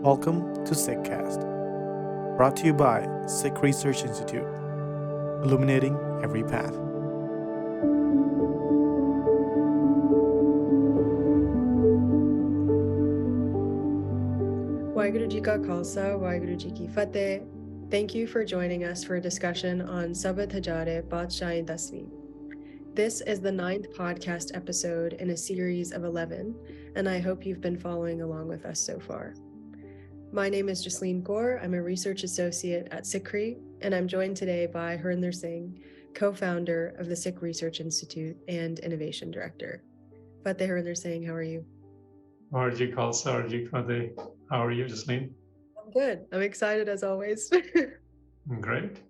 Welcome to SikhCast, brought to you by Sikh Research Institute, illuminating every path. Waheguru Ji Ka Khalsa, Waheguru Ji Ki Fateh. Thank you for joining us for a discussion on Sabad Hajare Patshahi 10वीं. This is the 9th podcast episode in a series of 11, and I hope you've been following along with us so far. My name is Jasleen Kaur. I'm a research associate at SikhRI, and I'm joined today by Harinder Singh, co-founder of the Sikh Research Institute and Innovation Director. Fateh Harinder Singh, how are you? RG Khalsa, RG Fateh. How are you, Jasleen? I'm good. I'm excited as always. Great.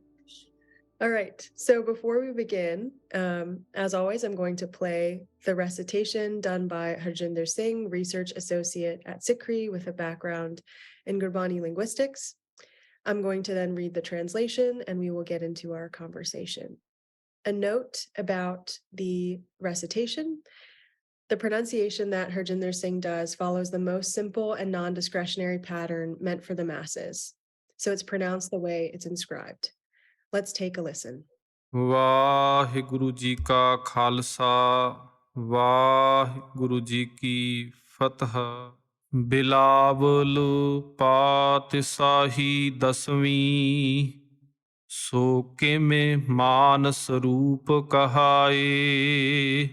All right. So before we begin, as always, I'm going to play the recitation done by Harinder Singh, research associate at SikhRI with a background in Gurbani linguistics. I'm going to then read the translation and we will get into our conversation. A note about the recitation. The pronunciation that Harinder Singh does follows the most simple and non-discretionary pattern meant for the masses. So it's pronounced the way it's inscribed. Let's take a listen. Waheguru ji ਕਾ ਖਾਲਸਾ ਵਾਹਿਗੁਰੂ ਜੀ ਕੀ ਫਤਿਹ ਬਿਲਾਵਲ ਪਾਤਿਸਾਹੀ 10ਵੀਂ ਸੋ ਕਿਵੇਂ ਮਾਨਸ ਰੂਪ ਕਹਾਏ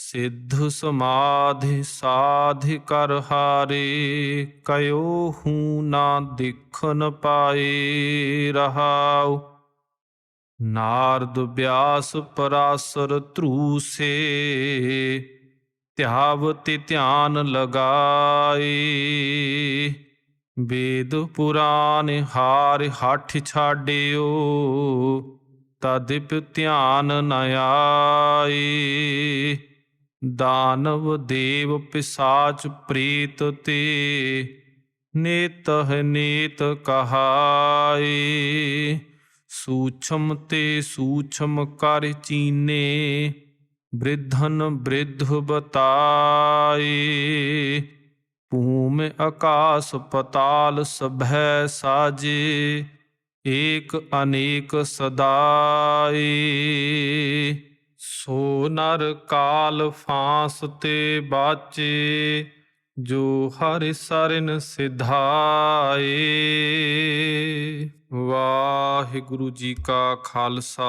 ਸਿੱਧ ਸਮਾਧਿ ਸਾਧ ਕਰ ਹਾਰੇ ਕਯੋ ਹੂੰ ਨਾ ਦਿਖਨ ਪਾਏ ਰਹਾਉ ਨਾਰਦ ਬਿਆਸ ਪਰਾਸਰ ਧਰੂਸੇ ਧਿਆਵ ਤੇ ਧਿਆਨ ਲਗਾਏ ਵੇਦ ਪੁਰਾਨ ਹਾਰ ਹੱਠ ਛਾਡਿਓ ਤਦਿਪ ਧਿਆਨ ਨ ਆਏ ਦਾਨਵ ਦੇਵ ਪਿਸਾਚ ਪ੍ਰੇਤ ਤੇ ਨੇਤਹ ਨੇਤ ਕਹਾਏ ਸੂਛਮ ਤੇ ਸੂਛਮ ਕਰ ਚੀਨੇ ਬ੍ਰਿਧਨ ਬ੍ਰਿਧ ਬਤਾਏ ਭੂਮ ਆਕਾਸ ਪਤਾਲ ਸਭੈ ਸਾਜੇ ਏਕ ਅਨੇਕ ਸਦਾਏ ਸੋ ਨਰ ਕਾਲ ਫਾਂਸ ਤੇ ਬਾਚੇ ਜੋ ਹਰਿ ਸਰਨ ਸਿਧਾਏ ਵਾਹਿਗੁਰੂ ਜੀ ਕਾ ਖਾਲਸਾ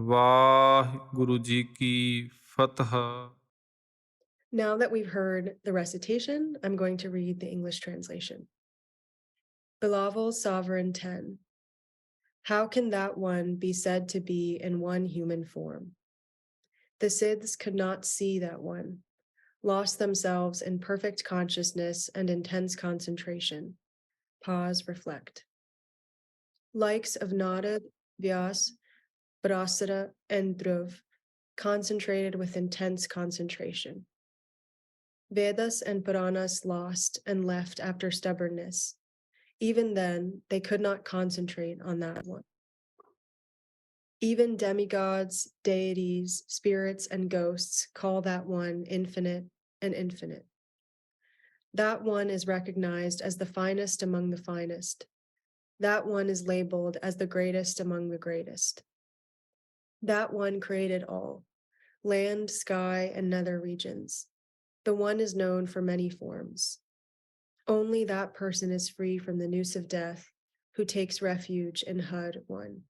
ਵਾਹਿਗੁਰੂ ਜੀ ਕੀ ਫਤਿਹ Now that we've heard the recitation, I'm going to read the English translation. Bilawal Sovereign 10. How can that one be said to be in one human form? The Siddhs could not see that one, lost themselves in perfect consciousness and intense concentration. Pause, reflect. Likes of Narad, Vyas, Parasara, and Dhruv concentrated with intense concentration. Vedas and Puranas lost and left after stubbornness. Even then, they could not concentrate on that one. Even demigods, deities, spirits, and ghosts call that one infinite and infinite. That one is recognized as the finest among the finest. That one is labeled as the greatest among the greatest. That one created all, land, sky, and nether regions. The one is known for many forms. Only that person is free from the noose of death who takes refuge in Had One.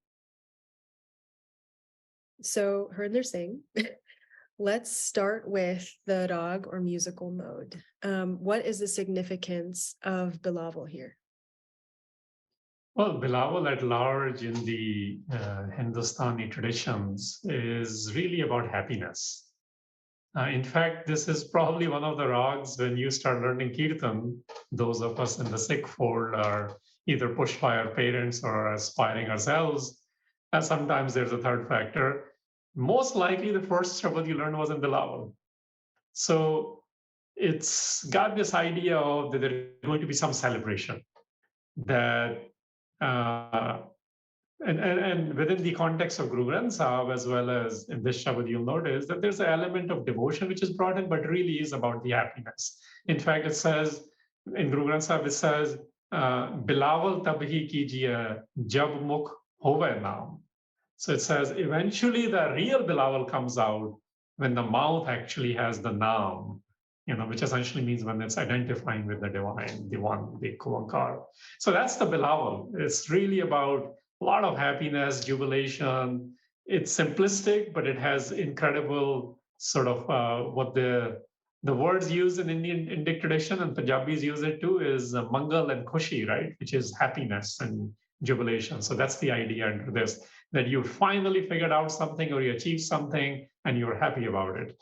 So, Harinder Singh, let's start with the rag or musical mode. What is the significance of Bilawal here? Well, Bilawal at large in the Hindustani traditions is really about happiness. In fact, this is probably one of the rags when you start learning Kirtan, those of us in the Sikh fold are either pushed by our parents or aspiring ourselves. And sometimes there's a third factor. Most likely the first Shabad you learned was in Bilawal. So it's got this idea of that there's going to be some celebration that and within the context of Guru Gobind Sahib, as well as in this Shabad, you'll notice that there's an element of devotion which is brought in, but really is about the happiness. In fact, it says in Guru Granth Sahib, it says, Bilawal tabhi kijiye jab mukh hove naam. So it says, eventually the real Bilawal comes out when the mouth actually has the naam, which essentially means when it's identifying with the divine, the one, the IkOankar. So that's the Bilawal. It's really about a lot of happiness, jubilation. It's simplistic, but it has incredible sort of what the words used in Indian Indic tradition, and Punjabis use it too, is mangal and khushi, right? Which is happiness and jubilation. So that's the idea under this, that you finally figured out something or you achieved something and you're happy about it.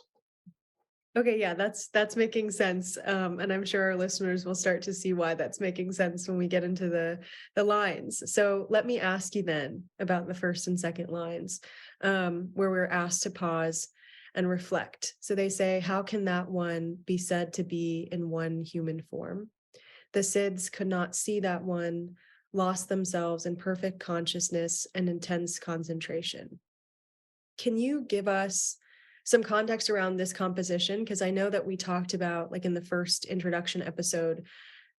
Okay, yeah, that's making sense. And I'm sure our listeners will start to see why that's making sense when we get into the lines. So let me ask you then about the first and second lines, where we're asked to pause and reflect. So they say, how can that one be said to be in one human form? The Siddhs could not see that one, lost themselves in perfect consciousness and intense concentration. Can you give us some context around this composition? Because I know that we talked about, like in the first introduction episode,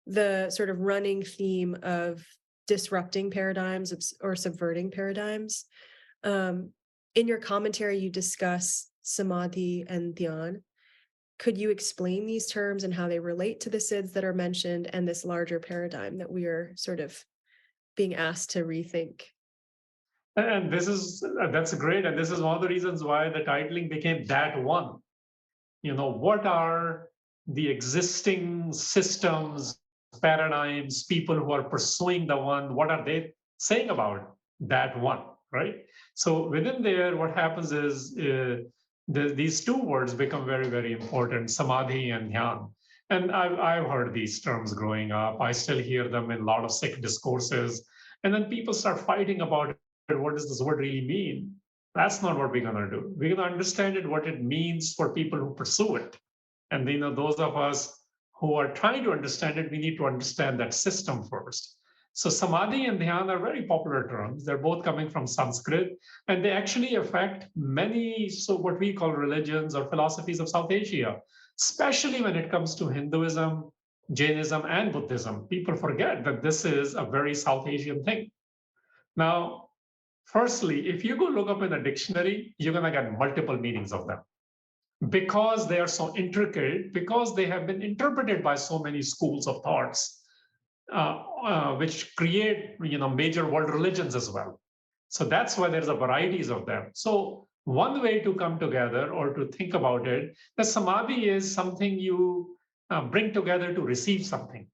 the sort of running theme of disrupting paradigms or subverting paradigms. In your commentary, you discuss samadhi and dhyan. Could you explain these terms and how they relate to the Siddhs that are mentioned and this larger paradigm that we are sort of being asked to rethink? And that's great. And this is one of the reasons why the titling became That One. What are the existing systems, paradigms, people who are pursuing the one, what are they saying about that one, right? So within there, what happens is these two words become very, very important, samadhi and dhyan. And I've heard these terms growing up. I still hear them in a lot of Sikh discourses. And then people start fighting about it. What does this word really mean? That's not what we're going to do. We're going to understand it, what it means for people who pursue it. And those of us who are trying to understand it, we need to understand that system first. So samadhi and dhyan are very popular terms. They're both coming from Sanskrit, and they actually affect many, so what we call religions or philosophies of South Asia, especially when it comes to Hinduism, Jainism, and Buddhism. People forget that this is a very South Asian thing. Now, firstly, if you go look up in a dictionary, you're going to get multiple meanings of them because they are so intricate, because they have been interpreted by so many schools of thoughts, which create major world religions as well. So that's why there's a varieties of them. So one way to come together or to think about it, the samadhi is something you bring together to receive something.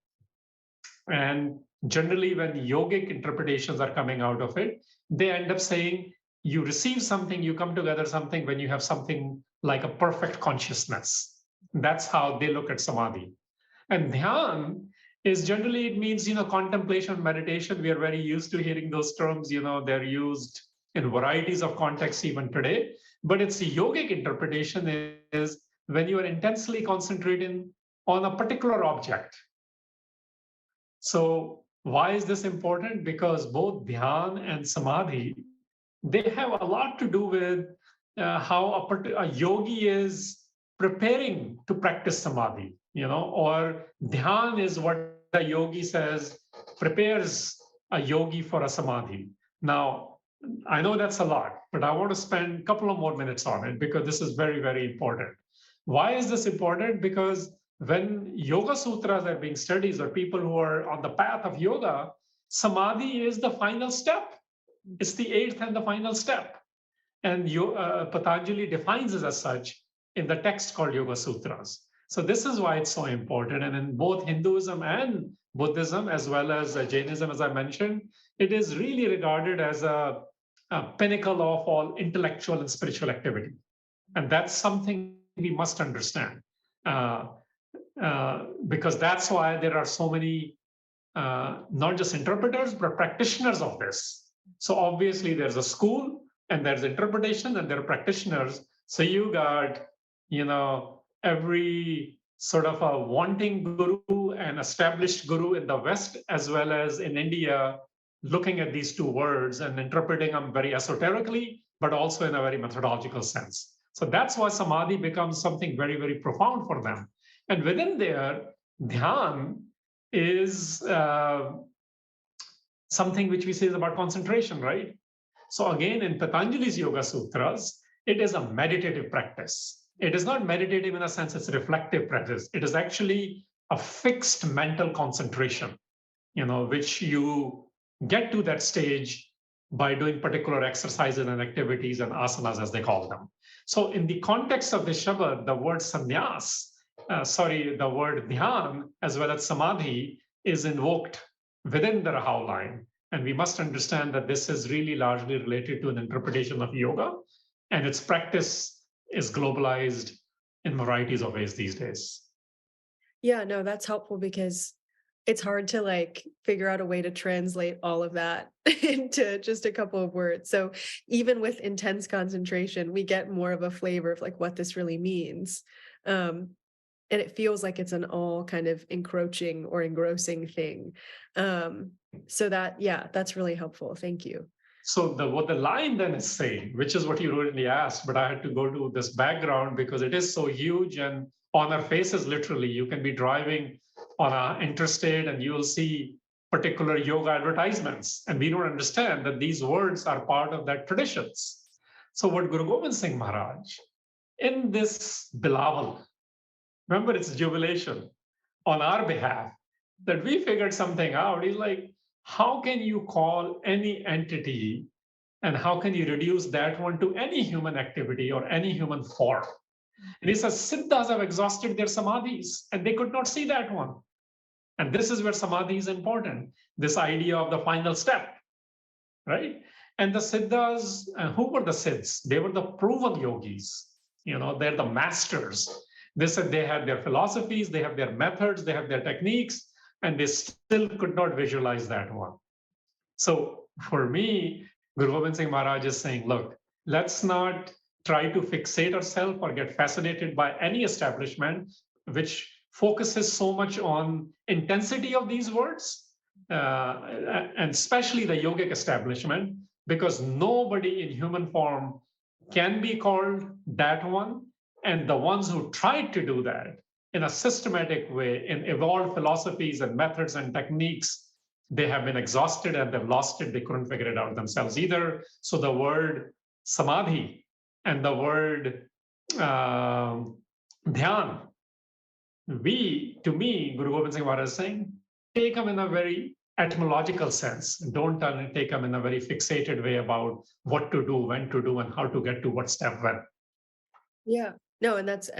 And generally, when yogic interpretations are coming out of it, they end up saying you receive something, you come together something when you have something like a perfect consciousness. That's how they look at samadhi. And dhyan is generally, it means, contemplation, meditation. We are very used to hearing those terms, they're used in varieties of contexts even today. But its yogic interpretation is when you are intensely concentrating on a particular object. So why is this important? Because both dhyan and samadhi, they have a lot to do with how a yogi is preparing to practice samadhi, or dhyan is what the yogi says prepares a yogi for a samadhi. Now, I know that's a lot, but I want to spend a couple of more minutes on it because this is very, very important. Why is this important? Because when yoga sutras are being studied, or people who are on the path of yoga, samadhi is the final step. It's the eighth and the final step. And Patanjali defines it as such in the text called Yoga Sutras. So this is why it's so important. And in both Hinduism and Buddhism, as well as Jainism, as I mentioned, it is really regarded as a pinnacle of all intellectual and spiritual activity. And that's something we must understand. Because that's why there are so many, not just interpreters, but practitioners of this. So obviously there's a school and there's interpretation and there are practitioners. So you got, every sort of a wanting guru and established guru in the West, as well as in India, looking at these two words and interpreting them very esoterically, but also in a very methodological sense. So that's why samadhi becomes something very, very profound for them. And within there, dhyan is something which we say is about concentration, right? So again, in Patanjali's Yoga Sutras, it is a meditative practice. It is not meditative in a sense, it's a reflective practice. It is actually a fixed mental concentration, which you get to that stage by doing particular exercises and activities and asanas, as they call them. So in the context of the Shabad, the word sannyas, the word dhyan, as well as samadhi, is invoked within the Rahau line. And we must understand that this is really largely related to an interpretation of yoga, and its practice is globalized in varieties of ways these days. Yeah, no, that's helpful because it's hard to figure out a way to translate all of that into just a couple of words. So even with intense concentration, we get more of a flavor of what this really means. And it feels like it's an all kind of encroaching or engrossing thing. So that's really helpful. Thank you. So what the line then is saying, which is what you originally asked, but I had to go to this background because it is so huge, and on our faces, literally, you can be driving on an interstate and you will see particular yoga advertisements, and we don't understand that these words are part of that traditions. So what Guru Gobind Singh Maharaj, in this Bilawal, remember it's jubilation on our behalf, that we figured something out. He's like, how can you call any entity and how can you reduce that one to any human activity or any human form? And he says, Siddhas have exhausted their samadhis and they could not see that one. And this is where samadhi is important, this idea of the final step, right? And the Siddhas, who were the Siddhs? They were the proven yogis. They're the masters. They said they had their philosophies, they have their methods, they have their techniques, and they still could not visualize that one. So for me, Guru Gobind Singh Maharaj is saying, look, let's not try to fixate ourselves or get fascinated by any establishment which focuses so much on intensity of these words, and especially the yogic establishment, because nobody in human form can be called that one. And the ones who tried to do that in a systematic way, in evolved philosophies and methods and techniques, they have been exhausted and they've lost it. They couldn't figure it out themselves either. So the word samadhi and the word dhyan, to me, Guru Gobind Singh Maharaj is saying, take them in a very etymological sense. Don't take them in a very fixated way about what to do, when to do, and how to get to what step when. Yeah. No, and that's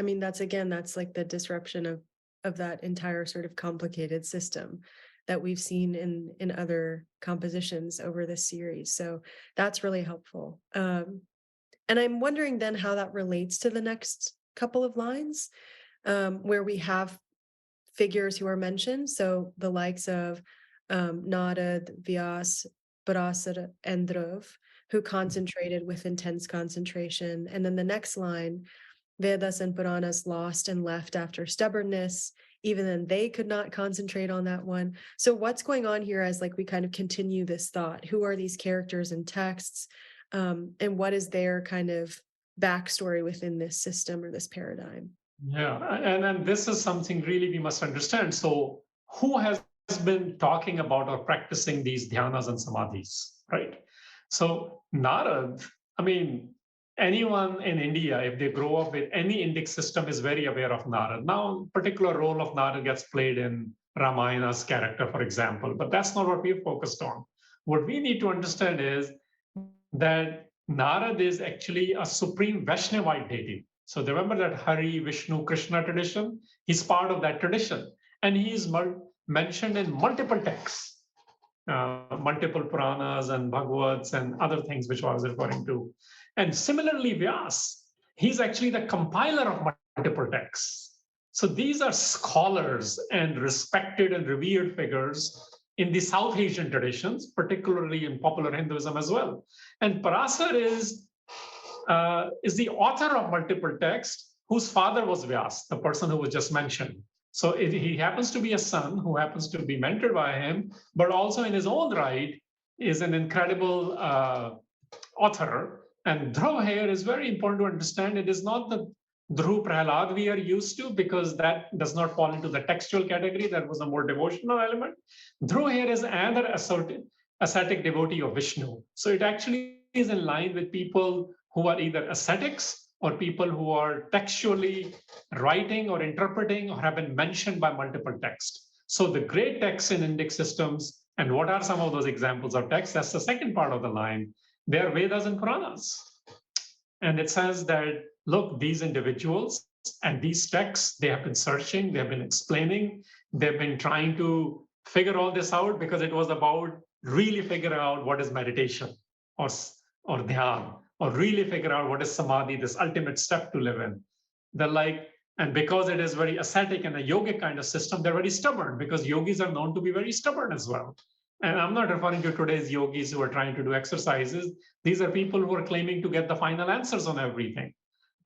like the disruption of that entire sort of complicated system that we've seen in other compositions over this series. So that's really helpful. And I'm wondering then how that relates to the next couple of lines, where we have figures who are mentioned. So the likes of Narad, Vyas, Parasar, and Dhruv, who concentrated with intense concentration. And then the next line, Vedas and Puranas lost and left after stubbornness. Even then they could not concentrate on that one. So what's going on here as we kind of continue this thought? Who are these characters and texts? And what is their kind of backstory within this system or this paradigm? Yeah, and this is something really we must understand. So who has been talking about or practicing these dhyanas and samadhis, right? So Narad, anyone in India, if they grow up with any Indic system, is very aware of Narad. Now, particular role of Narad gets played in Ramayana's character, for example, but that's not what we're focused on. What we need to understand is that Narad is actually a supreme Vaishnavite deity. So remember that Hari, Vishnu, Krishna tradition? He's part of that tradition. And he is mentioned in multiple texts, multiple Puranas and Bhagavats and other things which I was referring to. And similarly, Vyas, he's actually the compiler of multiple texts. So these are scholars and respected and revered figures in the South Asian traditions, particularly in popular Hinduism as well. And Parasar is the author of multiple texts whose father was Vyas, the person who was just mentioned. So he happens to be a son who happens to be mentored by him, but also in his own right is an incredible author. And Dhruv here is very important to understand. It is not Dhruv Prahlad we are used to, because that does not fall into the textual category. That was a more devotional element. Dhruv here is another ascetic devotee of Vishnu. So it actually is in line with people who are either ascetics or people who are textually writing or interpreting or have been mentioned by multiple texts. So the great texts in Indic systems, and what are some of those examples of texts? That's the second part of the line. They are Vedas and Puranas. And it says that, look, these individuals and these texts, they have been searching, they have been explaining, they've been trying to figure all this out, because it was about really figuring out what is meditation or dhyan, or really figure out what is samadhi, this ultimate step to live in. They're like, and because it is very ascetic and a yogic kind of system, they're very stubborn, because yogis are known to be very stubborn as well. And I'm not referring to today's yogis who are trying to do exercises. These are people who are claiming to get the final answers on everything.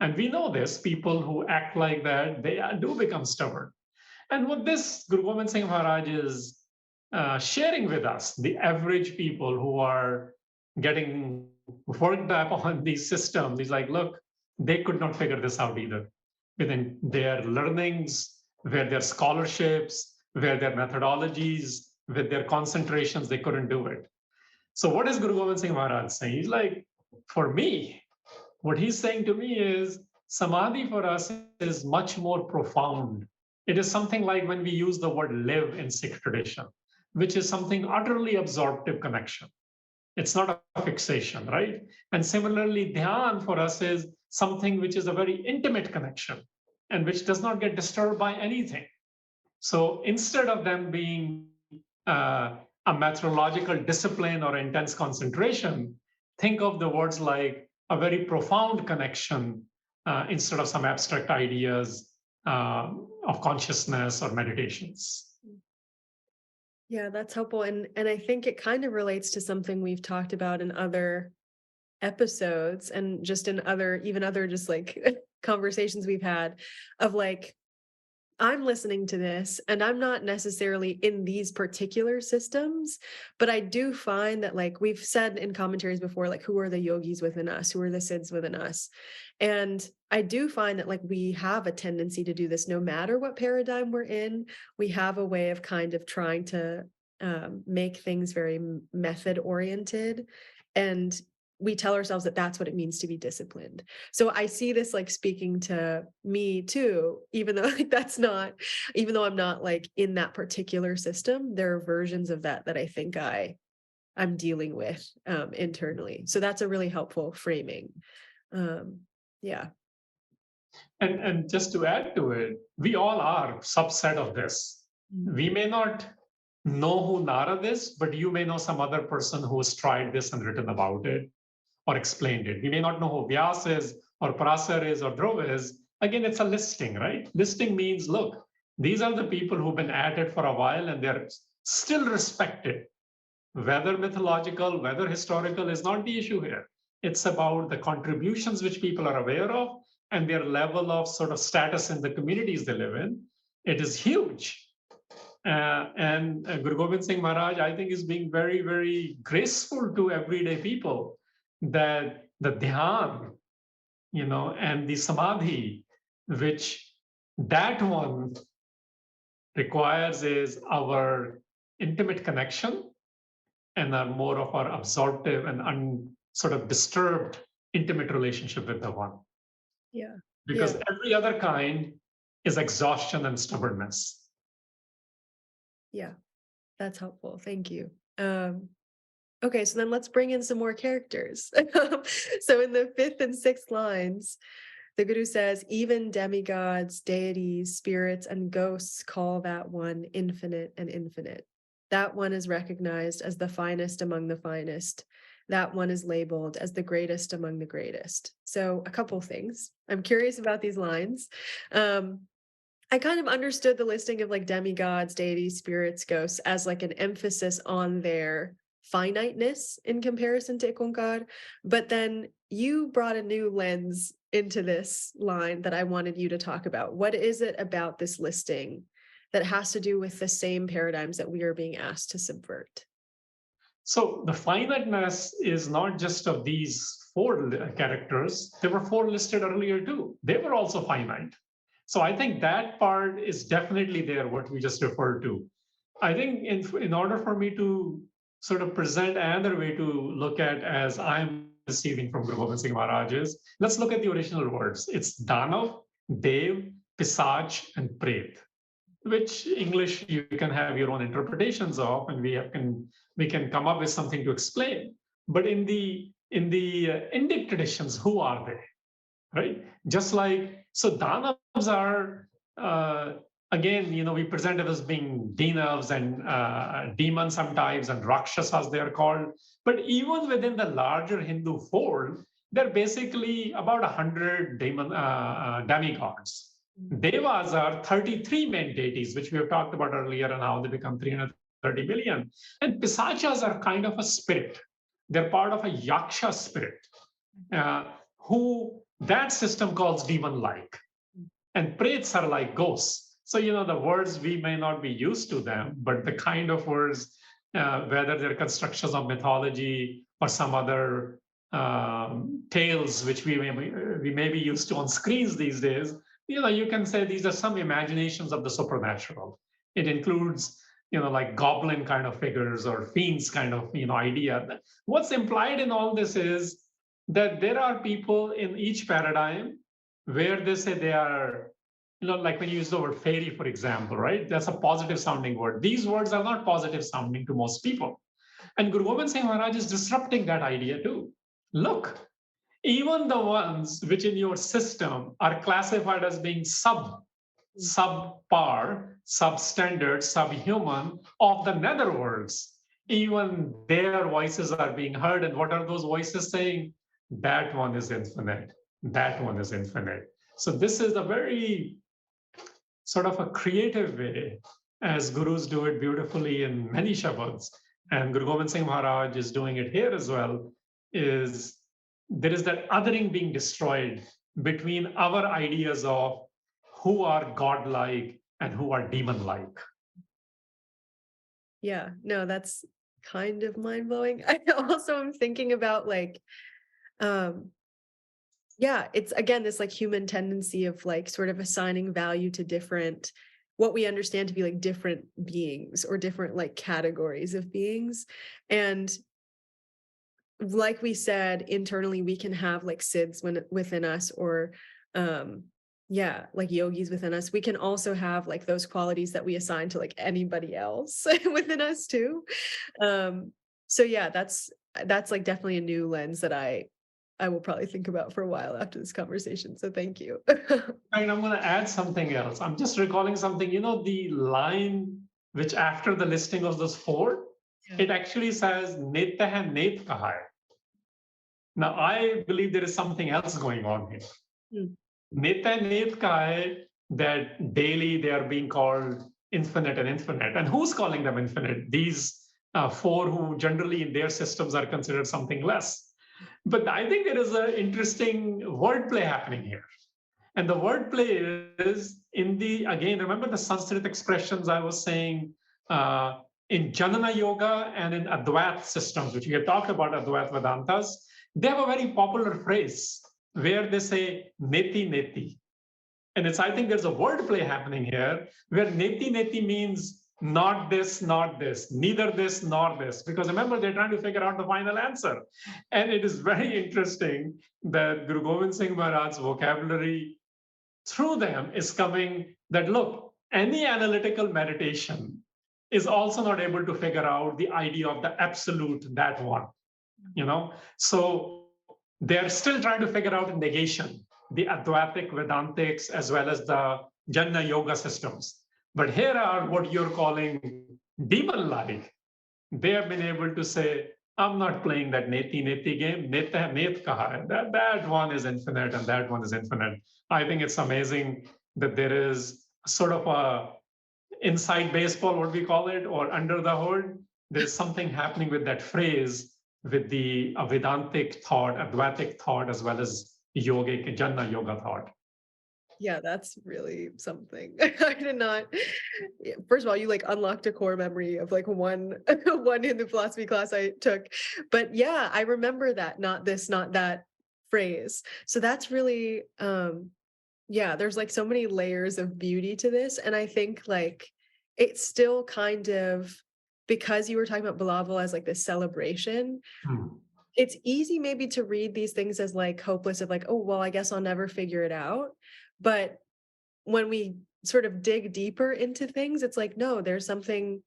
And we know this, people who act like that, they do become stubborn. And what this Guru Gobind Singh Maharaj is sharing with us, the average people who are getting worked up on these systems, is like, look, they could not figure this out either. Within their learnings, where their scholarships, where their methodologies, with their concentrations, they couldn't do it. So what is Guru Gobind Singh Maharaj saying? He's like, for me, what he's saying to me is, samadhi for us is much more profound. It is something like when we use the word live in Sikh tradition, which is something utterly absorptive connection. It's not a fixation, right? And similarly, dhyan for us is something which is a very intimate connection and which does not get disturbed by anything. So instead of them being a methodological discipline or intense concentration, think of the words like a very profound connection instead of some abstract ideas of consciousness or meditations. Yeah, that's helpful. And I think it kind of relates to something we've talked about in other episodes and just in even other just like conversations we've had of like, I'm listening to this and I'm not necessarily in these particular systems, but I do find that, like we've said in commentaries before, like, who are the yogis within us? Who are the Siddhs within us? And I do find that, like, we have a tendency to do this no matter what paradigm we're in. We have a way of kind of trying to make things very method oriented, and we tell ourselves that that's what it means to be disciplined. So I see this like speaking to me too, even though like even though I'm not like in that particular system, there are versions of that I think I'm dealing with internally. So that's a really helpful framing. Yeah. And just to add to it, we all are subset of this. We may not know who Narad is, but you may know some other person who has tried this and written about it or explained it. We may not know who Vyas is or Parasar is or Dhruv is. Again, it's a listing, right? Listing means, look, these are the people who've been at it for a while and they're still respected. Whether mythological, whether historical is not the issue here. It's about the contributions which people are aware of and their level of sort of status in the communities they live in. It is huge. And Guru Gobind Singh Maharaj, I think, is being very, very graceful to everyday people, that the dhyan, and the samadhi, which that one requires is our intimate connection and more of our absorptive and sort of disturbed intimate relationship with the one. Yeah. Because every other kind is exhaustion and stubbornness. Yeah, that's helpful. Thank you. Okay, so then let's bring in some more characters. So in the 5th and 6th lines, the Guru says, even demigods, deities, spirits, and ghosts call that one infinite and infinite. That one is recognized as the finest among the finest. That one is labeled as the greatest among the greatest. So a couple things. I'm curious about these lines. I kind of understood the listing of like demigods, deities, spirits, ghosts as like an emphasis on their finiteness in comparison to IkOankar. But then you brought a new lens into this line that I wanted you to talk about. What is it about this listing that has to do with the same paradigms that we are being asked to subvert? So the finiteness is not just of these four characters, there were four listed earlier too. They were also finite. So I think that part is definitely there, what we just referred to. I think in order for me to sort of present another way to look at as I'm receiving from Guru Gobind Singh Maharaj is, let's look at the original words. It's Danav, Dev, Pisach, and Pret, which English you can have your own interpretations of, and we can come up with something to explain. But in the Indic traditions, who are they? Right? Just like, so Danavs are, again, we present it as being Dinavs and demons sometimes, and Rakshasas they are called. But even within the larger Hindu fold, they're basically about 100 demigods. Devas are 33 main deities, which we have talked about earlier, and how they become 330 million. And Pisachas are kind of a spirit. They're part of a Yaksha spirit, who that system calls demon-like. And Prets are like ghosts. So, the words, we may not be used to them, but the kind of words, whether they're constructions of mythology or some other tales, which we may be used to on screens these days, you can say these are some imaginations of the supernatural. It includes, like goblin kind of figures or fiends kind of, idea. What's implied in all this is that there are people in each paradigm where they say they are, like when you use the word fairy, for example, right? That's a positive sounding word. These words are not positive sounding to most people. And Guru Gobind Singh Maharaj is disrupting that idea too. Look, even the ones which in your system are classified as being subpar, substandard, subhuman of the netherworlds, even their voices are being heard. And what are those voices saying? That one is infinite. That one is infinite. So this is a very sort of a creative way, as gurus do it beautifully in many shabads, and Guru Gobind Singh Maharaj is doing it here as well, is there is that othering being destroyed between our ideas of who are godlike and who are demon-like. Yeah, no, that's kind of mind-blowing. I also am thinking about yeah, it's again this like human tendency of like sort of assigning value to different, what we understand to be like different beings or different like categories of beings. And like we said, internally we can have like siddhs within us, or yeah, like yogis within us. We can also have like those qualities that we assign to like anybody else within us too. So yeah, that's like definitely a new lens that I will probably think about for a while after this conversation. So thank you. And I'm going to add something else. I'm just recalling something, the line which after the listing of those four, it actually says Net hai, net kaha hai. Now, I believe there is something else going on here. Net hai, net kaha hai, that daily they are being called infinite and infinite. And who's calling them infinite? These four who generally in their systems are considered something less. But I think there is an interesting wordplay happening here. And the wordplay is again, remember the Sanskrit expressions I was saying in Janana Yoga and in Advait systems, which we have talked about, Advait Vedantas, they have a very popular phrase where they say neti neti. And I think there's a wordplay happening here where neti neti means not this, neither this nor this. Because remember, they're trying to figure out the final answer. And it is very interesting that Guru Gobind Singh Maharaj's vocabulary through them is coming that, look, any analytical meditation is also not able to figure out the idea of the absolute, that one, So they're still trying to figure out negation, the Advaitic Vedantics, as well as the Jnana Yoga systems. But here are what you're calling demon-like. They have been able to say, I'm not playing that neti game. Net kaha hai. That one is infinite and that one is infinite. I think it's amazing that there is sort of a inside baseball, what we call it, or under the hood. There's something happening with that phrase, with the Vedantic thought, Advaitic thought, as well as yogic, Jnana Yoga thought. Yeah, that's really something. I did not. First of all, you like unlocked a core memory of like one one in the philosophy class I took. But yeah, I remember that, not this, not that phrase. So that's really yeah, there's like so many layers of beauty to this. And I think like it's still kind of, because you were talking about Bilawal as like this celebration, Hmm. it's easy maybe to read these things as like hopeless, of like, oh, well, I guess I'll never figure it out. But when we sort of dig deeper into things, it's like, no, there's something,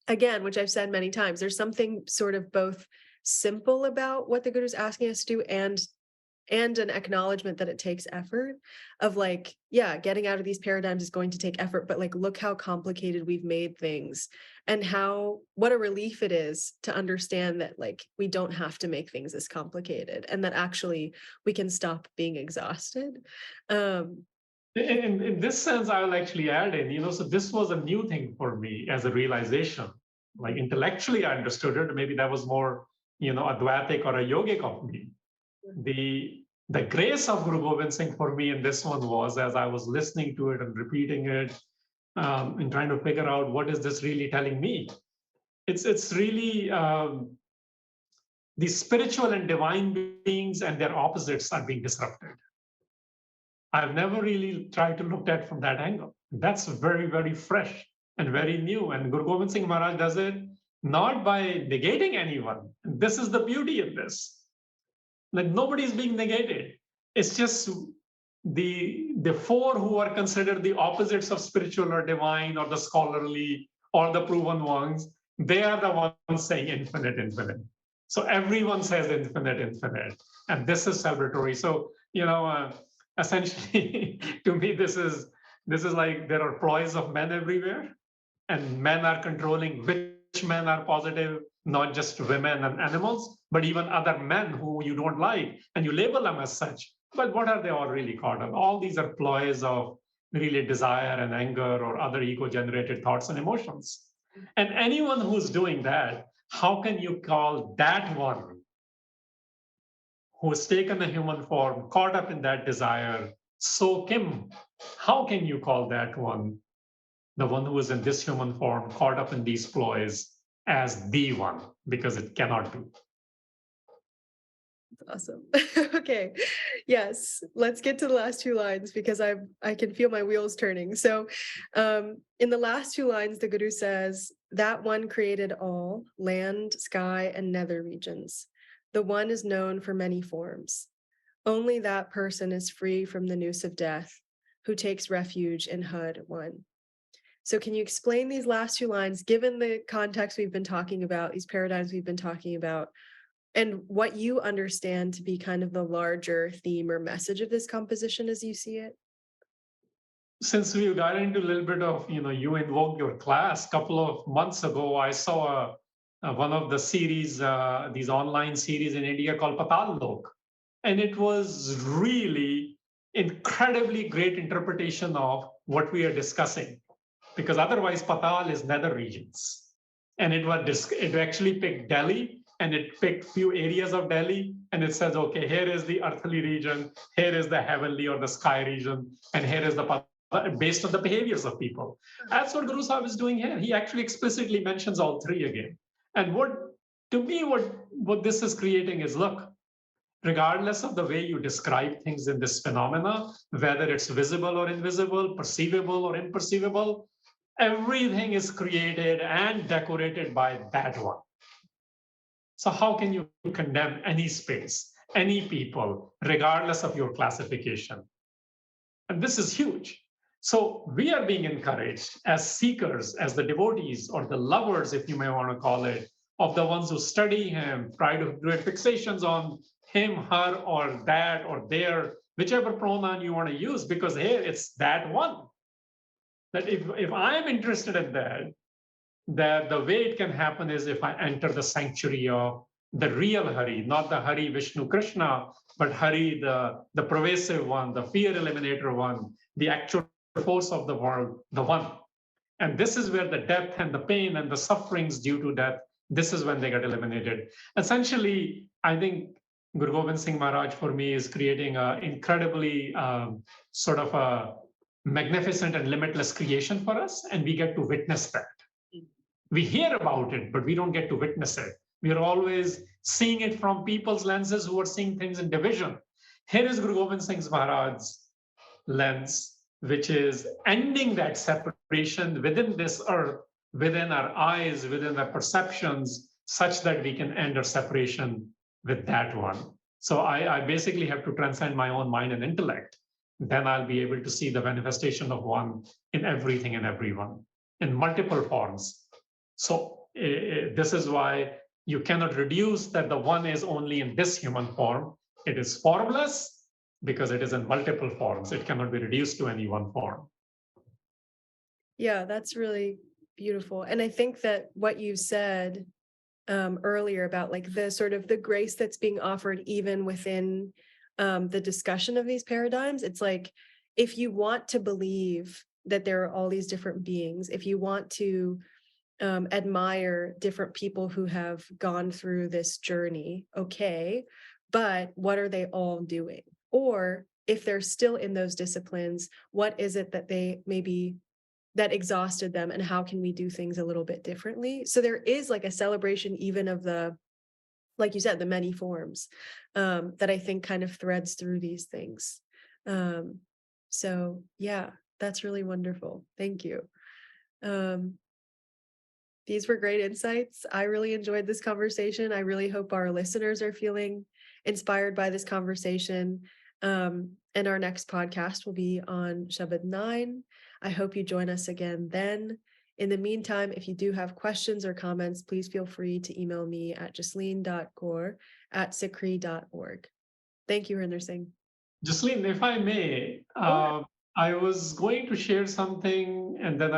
again, which I've said many times, there's something sort of both simple about what the Guru's asking us to do, and an acknowledgement that it takes effort, of like, yeah, getting out of these paradigms is going to take effort, but like, look how complicated we've made things, and how, what a relief it is to understand that like we don't have to make things this complicated, and that actually we can stop being exhausted. um In this sense, I will actually add in, so this was a new thing for me as a realization. Like intellectually, I understood it. Maybe that was more, Advaitic or a yogic of me. The grace of Guru Gobind Singh for me in this one was, as I was listening to it and repeating it, and trying to figure out what is this really telling me. It's really the spiritual and divine beings and their opposites are being disrupted. I've never really tried to look at from that angle. That's very, very fresh and very new. And Guru Gobind Singh Maharaj does it not by negating anyone. This is the beauty of this. Like nobody is being negated. It's just the four who are considered the opposites of spiritual or divine or the scholarly or the proven ones. They are the ones saying infinite, infinite. So everyone says infinite, infinite, and this is celebratory. So essentially, to me, this is like there are ploys of men everywhere, and men are controlling which men are positive, not just women and animals, but even other men who you don't like, and you label them as such. But what are they all really caught on? All these are ploys of really desire and anger or other ego-generated thoughts and emotions. And anyone who's doing that, how can you call that one who has taken a human form, caught up in that desire, so Kim? How can you call that one, the one who is in this human form, caught up in these ploys, as the one? Because it cannot be. Awesome. Okay. Yes. Let's get to the last two lines, because I can feel my wheels turning. So in the last two lines, the Guru says, that one created all, land, sky, and nether regions. The one is known for many forms. Only that person is free from the noose of death, who takes refuge in Hud one. So can you explain these last two lines, given the context we've been talking about, these paradigms we've been talking about, and what you understand to be kind of the larger theme or message of this composition as you see it? Since we got into a little bit of, you invoked your class a couple of months ago, I saw one of the series, these online series in India called Patal Lok. And it was really incredibly great interpretation of what we are discussing, because otherwise Patal is nether regions. And it actually picked Delhi, and it picked few areas of Delhi, and it says, okay, here is the earthly region, here is the heavenly or the sky region, and here is the Patal, based on the behaviors of people. That's what Guru Sahib is doing here. He actually explicitly mentions all three again. And what this is creating is, look, regardless of the way you describe things in this phenomena, whether it's visible or invisible, perceivable or imperceivable, everything is created and decorated by that one. So how can you condemn any space, any people, regardless of your classification? And this is huge. So we are being encouraged as seekers, as the devotees or the lovers, if you may want to call it, of the ones who study him, try to do fixations on him, her, or that, or their, whichever pronoun you want to use, because here it's that one. That if I am interested in that the way it can happen is if I enter the sanctuary of the real Hari, not the Hari Vishnu Krishna, but Hari, the pervasive one, the fear eliminator one, the actual force of the world, the one. And this is where the depth and the pain and the sufferings due to death, this is when they get eliminated. Essentially, I think Guru Gobind Singh Maharaj for me is creating an incredibly sort of a magnificent and limitless creation for us, and we get to witness that. We hear about it, but we don't get to witness it. We are always seeing it from people's lenses who are seeing things in division. Here is Guru Gobind Singh Maharaj's lens, which is ending that separation within this earth, within our eyes, within our perceptions, such that we can end our separation with that one. So I basically have to transcend my own mind and intellect. Then I'll be able to see the manifestation of one in everything and everyone in multiple forms. So this is why you cannot reduce that the one is only in this human form. It is formless because it is in multiple forms. It cannot be reduced to any one form. Yeah, that's really beautiful. And I think that what you said earlier about like the sort of the grace that's being offered even within the discussion of these paradigms, it's like, if you want to believe that there are all these different beings, if you want to admire different people who have gone through this journey, okay, but what are they all doing? Or if they're still in those disciplines, what is it that they maybe that exhausted them, and how can we do things a little bit differently? So there is like a celebration even of the, like you said, the many forms that I think kind of threads through these things. So yeah, that's really wonderful. Thank you. These were great insights. I really enjoyed this conversation. I really hope our listeners are feeling inspired by this conversation. And our next podcast will be on Shabad 9. I hope you join us again then. In the meantime, if you do have questions or comments, please feel free to email me at jasleen.kaur@sikhri.org. Thank you, Harinder Singh. Jasleen, if I may, I was going to share something and then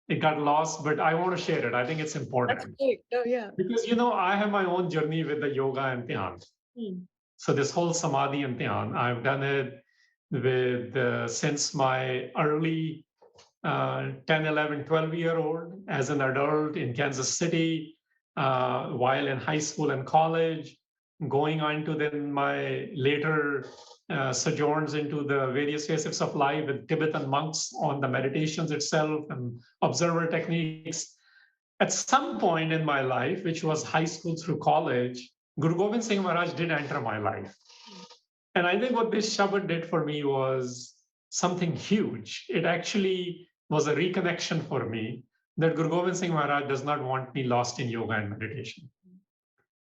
it got lost, but I want to share it. I think it's important. That's great. Oh, yeah. Because, I have my own journey with the yoga and dhyan. So this whole samadhi and dhyan, I've done it with since my early 10, 11, 12-year-old, as an adult in Kansas City, while in high school and college, going on to then my later sojourns into the various facets of life with Tibetan monks on the meditations itself and observer techniques. At some point in my life, which was high school through college, Guru Gobind Singh Maharaj did enter my life. And I think what this Shabad did for me was something huge. It actually was a reconnection for me that Guru Gobind Singh Maharaj does not want me lost in yoga and meditation.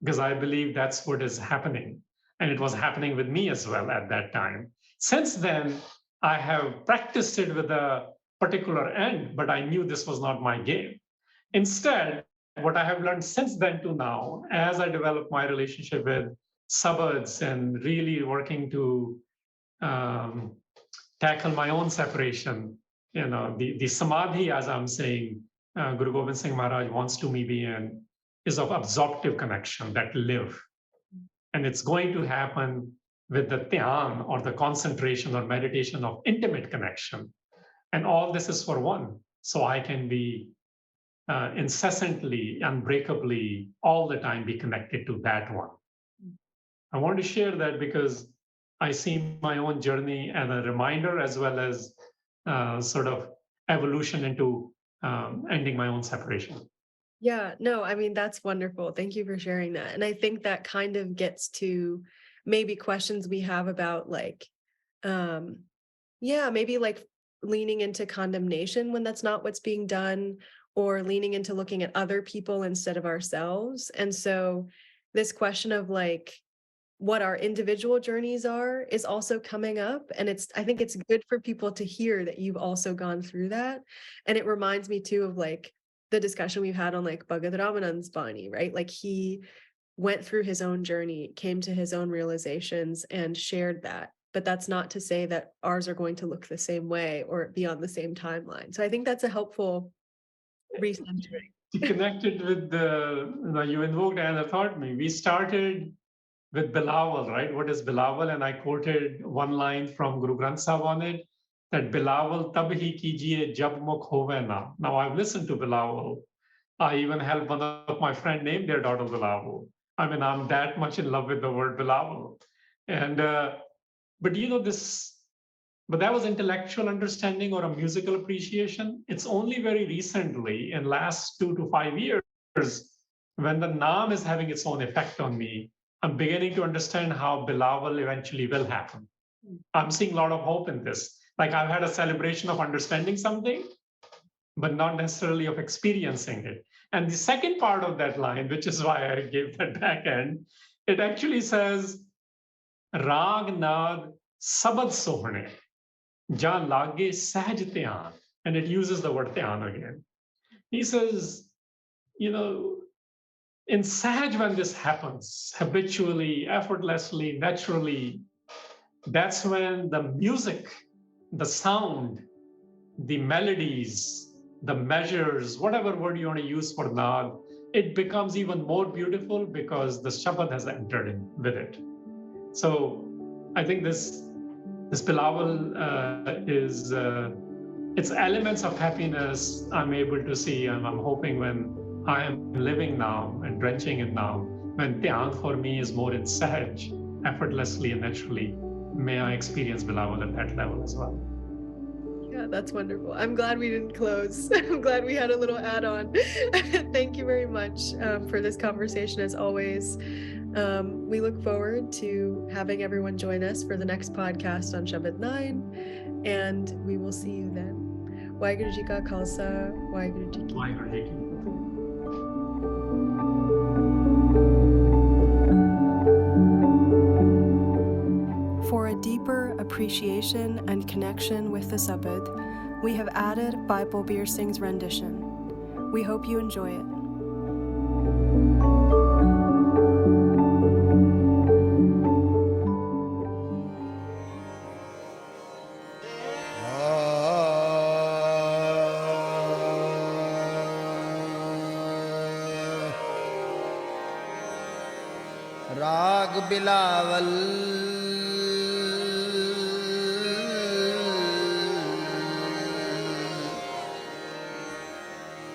Because I believe that's what is happening. And it was happening with me as well at that time. Since then, I have practiced it with a particular end, but I knew this was not my game. Instead, what I have learned since then to now, as I develop my relationship with Sabads and really working to tackle my own separation, the samadhi, as I'm saying, Guru Gobind Singh Maharaj wants to me be in, is of absorptive connection that live. And it's going to happen with the dhyan or the concentration or meditation of intimate connection. And all this is for one. So I can be incessantly, unbreakably, all the time be connected to that one. I want to share that because I see my own journey as a reminder as well as sort of evolution into ending my own separation. Yeah, no, I mean, that's wonderful. Thank you for sharing that. And I think that kind of gets to maybe questions we have about like, maybe like leaning into condemnation when that's not what's being done, or leaning into looking at other people instead of ourselves. And so this question of like what our individual journeys are is also coming up. And I think it's good for people to hear that you've also gone through that. And it reminds me too of like the discussion we've had on like Bhagavad Ramanand's Bani, right? Like he went through his own journey, came to his own realizations and shared that. But that's not to say that ours are going to look the same way or be on the same timeline. So I think that's a helpful recentering. Connected with you invoked and thought me. We started with Bilawal, right? What is Bilawal? And I quoted one line from Guru Granth Sahib on it, that Bilawal tab hi kijiye jab mukh hove na. Now I've listened to Bilawal. I even helped one of my friend name their daughter Bilawal. I mean, I'm that much in love with the word Bilawal. And, but but that was intellectual understanding or a musical appreciation. It's only very recently, in last 2 to 5 years, when the Naam is having its own effect on me, I'm beginning to understand how Bilawal eventually will happen. I'm seeing a lot of hope in this. Like I've had a celebration of understanding something, but not necessarily of experiencing it. And the second part of that line, which is why I gave that back end, it actually says, Rag Nad Sabad Sohne, Ja Lage Sahaj Dhyan. And it uses the word Dhyan again. He says, you know, in Sahaj, when this happens, habitually, effortlessly, naturally, that's when the music, the sound, the melodies, the measures, whatever word you want to use for Naad, it becomes even more beautiful because the Shabad has entered in with it. So I think this Bilawal is it's elements of happiness I'm able to see, and I'm hoping when I am living now and drenching it now, when Dhyan for me is more in Sahaj, effortlessly and naturally, may I experience Bilawal at that level as well. Yeah, that's wonderful. I'm glad we didn't close. I'm glad we had a little add-on. Thank you very much for this conversation as always. We look forward to having everyone join us for the next podcast on Shabad 9, and we will see you then. Waheguru Ji Ka Khalsa, Waheguru Ji Ki Waheguru Ji Ki. For a deeper appreciation and connection with the Sabad, we have added Bible Beer Singh's rendition. We hope you enjoy it. राग बिलावल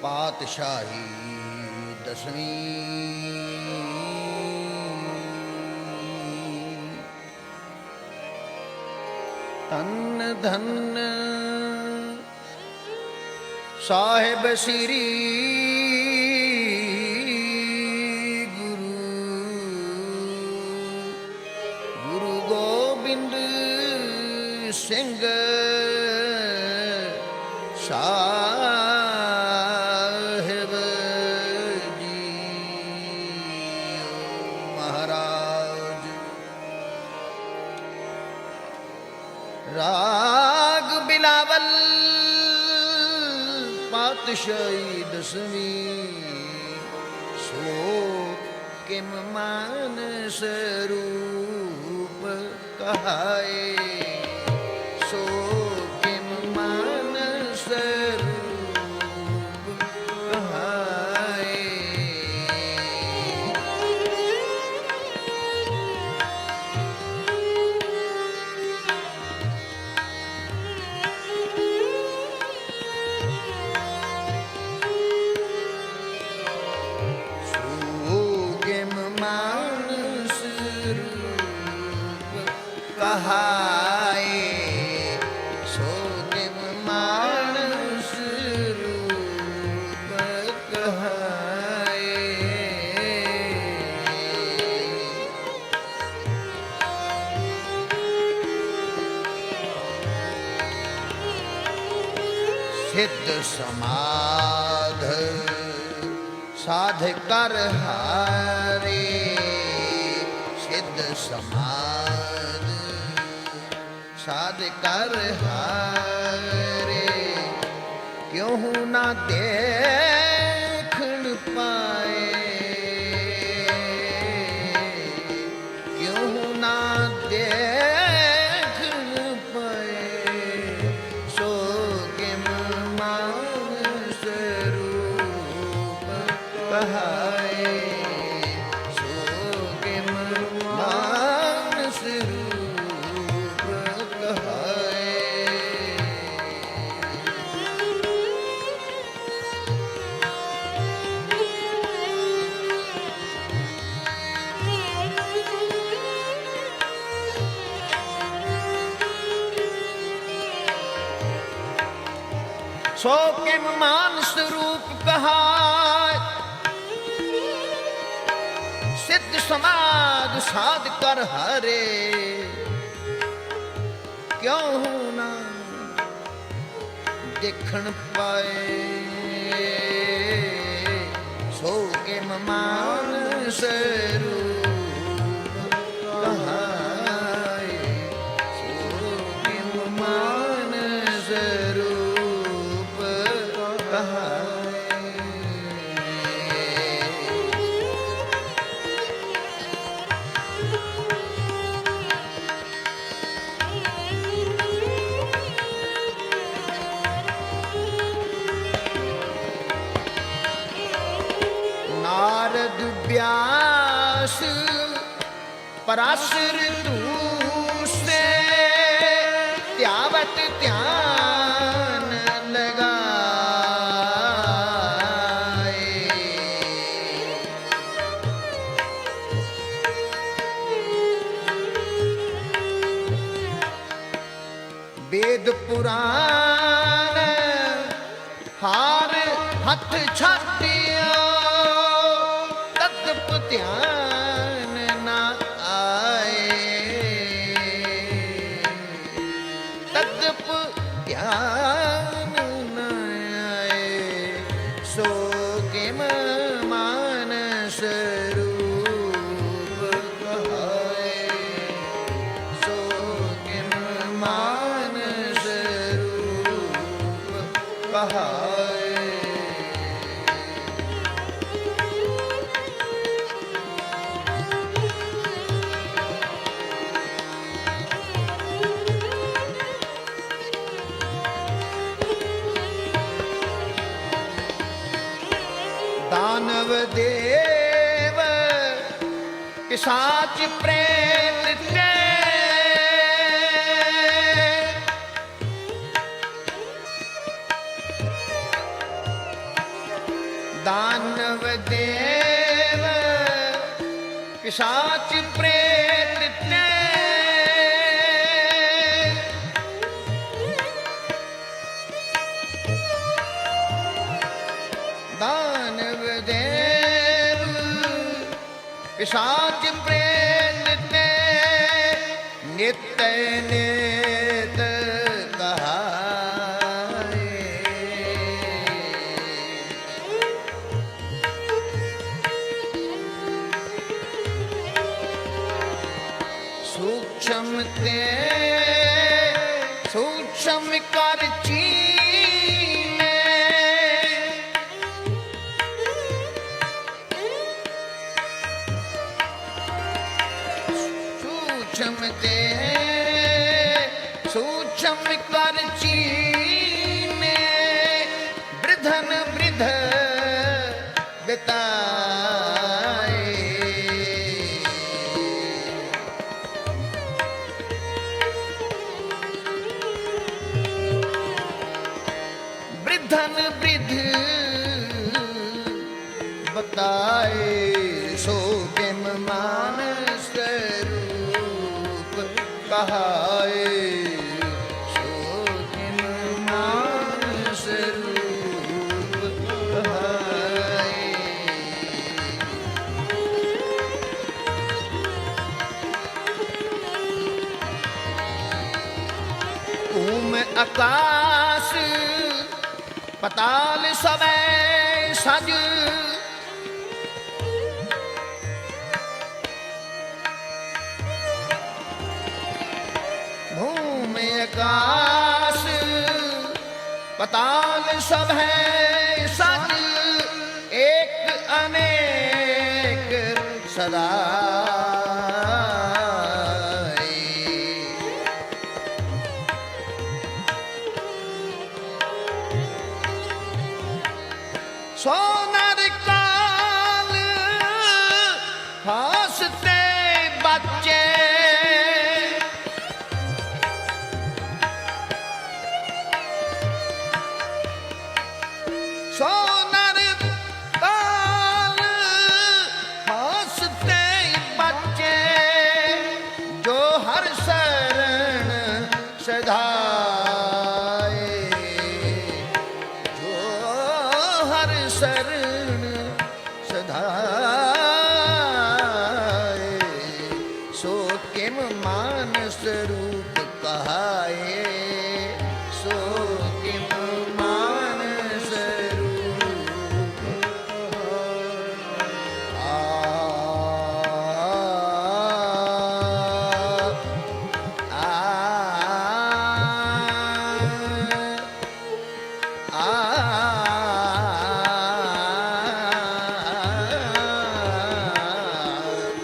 पातशाही दसवीं धन धन साहिब श्री गुरु गोबिंद सिंह साहिब जी महाराज राग बिलावल पातशाही दसवीं सो किम मान स्वरूप कहाए सो किम मान स्वरूप कहाए कहाए सो किम मानस रूप कहाए सिद्ध समाध साध कर हारे सिद्ध समाध साध कर हारे क्यों ना देखन पाए क्यों ना देखन पाए सो किम मान स्वरूप कहाए सो किम मान स्वरूप कहाए सो किम मान स्वरूप कहाय, सिद्ध समाध साध कर हरे, क्यों ना देखण पाए, सो किम मान स्वरूप कहाय, सो किम मान स्वरूप कहाय। नारद व्यास पराशर दूसरे, त्यावत ध्यान लगाए, वेद पुराण हार हथ छातिया, तद्दप ध्यान न आए, तद्दप ध्यान न आए, सो किम मान स्वरूप कहाय, सो किम मान स्वरूप कहाय। दानव देव पिशाच प्रेत ते, दानव देव पिशाच प्रेत ते, दानव देव पिशाच प्रेत ते, नित्य नित कहाय, सूक्ष्म ते सूक्ष्म कर चीने, सूक्ष्म ते सूक्ष्म कर चीने, वृद्धन वृद्ध बिताए, वृद्धन वृद्ध बताए, सो किम मान स्वरूप कहाय, सो किम मान स्वरूप कहाय। भूम आकाश पताल सबे सज, भूमि आकाश पताल सब है सज, एक अनेक सदा, सोनर काल हंसते बच्चे, सोनर काल हंसते बच्चे, जो हर शरण सधाए, शरण सधाए, सो किम मानस रूप कहाए, सो किम मानस रूप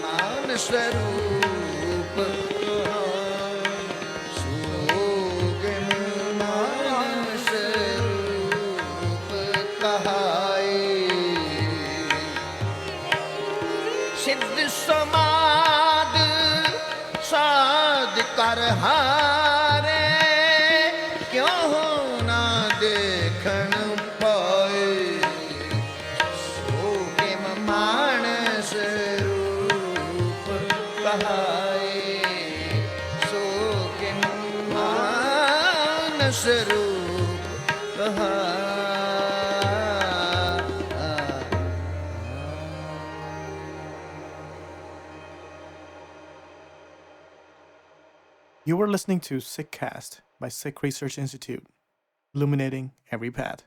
मान स्वरूप सोगम मान स्वरूप कहाए, सिद्ध समाद साध कर हारे, क्यों हो ना देखन पाए, सो किम मानस रूप कहाए, सो किम मानस रूप कहाए। You were listening to SikhCast by Sikh Research Institute, illuminating every path.